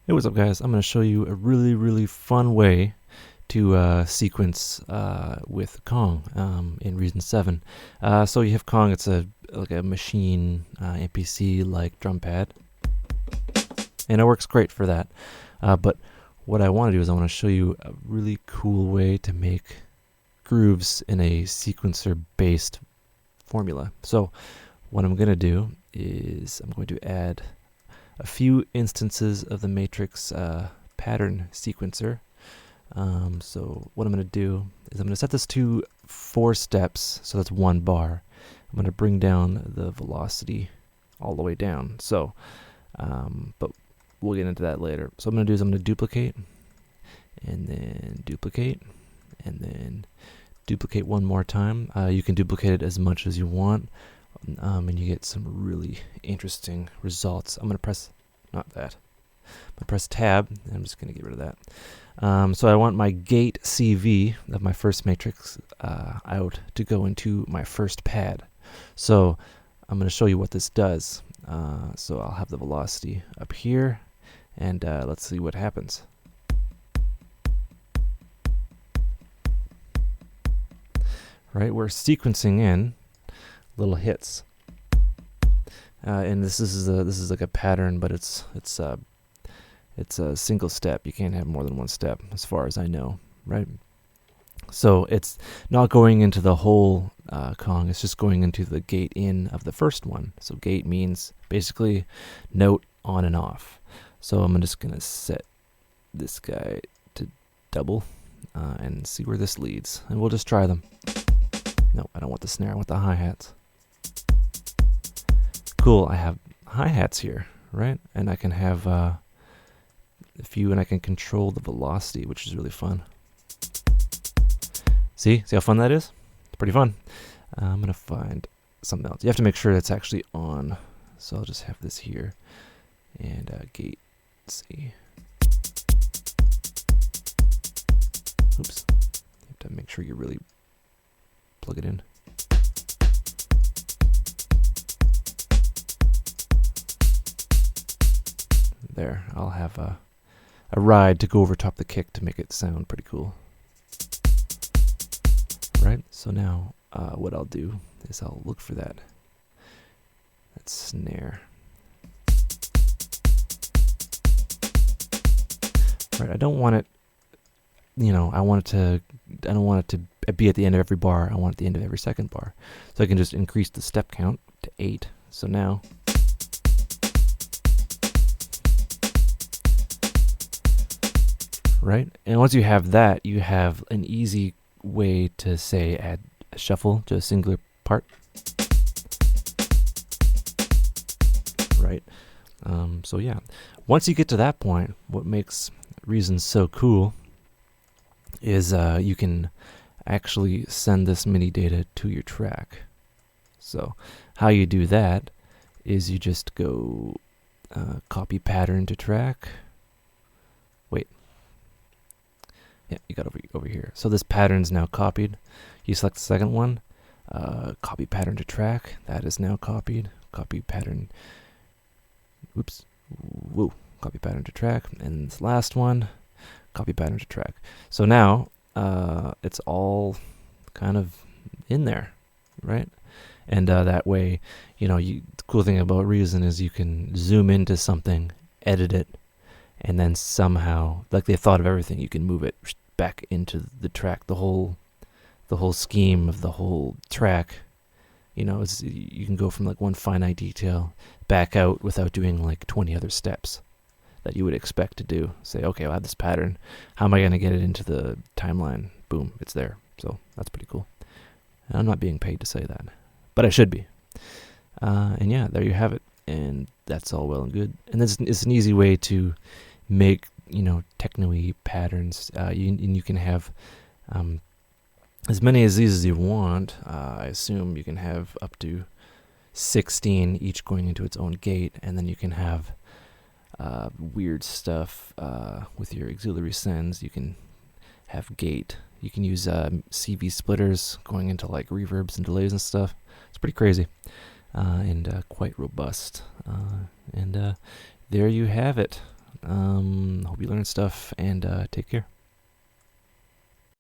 Hey, what's up, guys? I'm going to show you a really fun way to sequence with Kong in Reason 7. So you have Kong. It's like a machine NPC like drum pad, and it works great for that. But what I want to do is I want to show you a really cool way to make grooves in a sequencer-based formula. So what I'm going to do is I'm going to add a few instances of the matrix pattern sequencer. So what I'm going to do is I'm going to set this to 4 steps, so that's 1 bar. I'm going to bring down the velocity all the way down. So, but we'll get into that later. So what I'm going to do is I'm going to duplicate, and then duplicate, and then duplicate one more time. You can duplicate it as much as you want. And you get some really interesting results. I'm going to press, not that, I'm going to press tab, and I'm just going to get rid of that. So I want my gate CV of my first matrix out to go into my first pad. So I'm going to show you what this does. So I'll have the velocity up here, and let's see what happens. Right, we're sequencing in little hits, and this is like a pattern, but it's a single step. You can't have more than one step, as far as I know, right? So it's not going into the whole Kong. It's just going into the gate in of the first one. So gate means basically note on and off. So I'm just gonna set this guy to double and see where this leads, and we'll just try them. No, I don't want the snare. I want the hi-hats. Cool, I have hi-hats here, right? And I can have a few, and I can control the velocity, which is really fun. See how fun that is? It's pretty fun. I'm going to find something else. You have to make sure that's actually on. So I'll just have this here. And gate C. Oops. You have to make sure you really plug it in. There, I'll have a ride to go over top the kick to make it sound pretty cool. Right, so now what I'll do is I'll look for that snare. Right, I don't want it, I don't want it to be at the end of every bar. I want it at the end of every second bar. So I can just increase the step count to 8. So now, right? And once you have that, you have an easy way to, say, add a shuffle to a singular part. Right? So yeah, once you get to that point, what makes Reason so cool is you can actually send this MIDI data to your track. So how you do that is you just go copy pattern to track. Wait. Yeah, you got over here. So this pattern's now copied. You select the second one, copy pattern to track. That is now copied. Copy pattern. Oops. Whoa. Copy pattern to track. And this last one, copy pattern to track. So now it's all kind of in there, right? And that way, the cool thing about Reason is you can zoom into something, edit it, and then somehow, like they thought of everything, you can move it back into the track. The whole scheme of the whole track, you can go from like one finite detail back out without doing like 20 other steps that you would expect to do. Say, okay, I'll have this pattern. How am I going to get it into the timeline? Boom, it's there. So that's pretty cool. And I'm not being paid to say that, but I should be. And yeah, there you have it. And that's all well and good. And it's an easy way to make, techno-y patterns. You can have as many of these as you want. I assume you can have up to 16, each going into its own gate. And then you can have weird stuff with your auxiliary sends. You can have gate. You can use CV splitters going into like reverbs and delays and stuff. It's pretty crazy. And quite robust. And there you have it. Hope you learned stuff, and take care.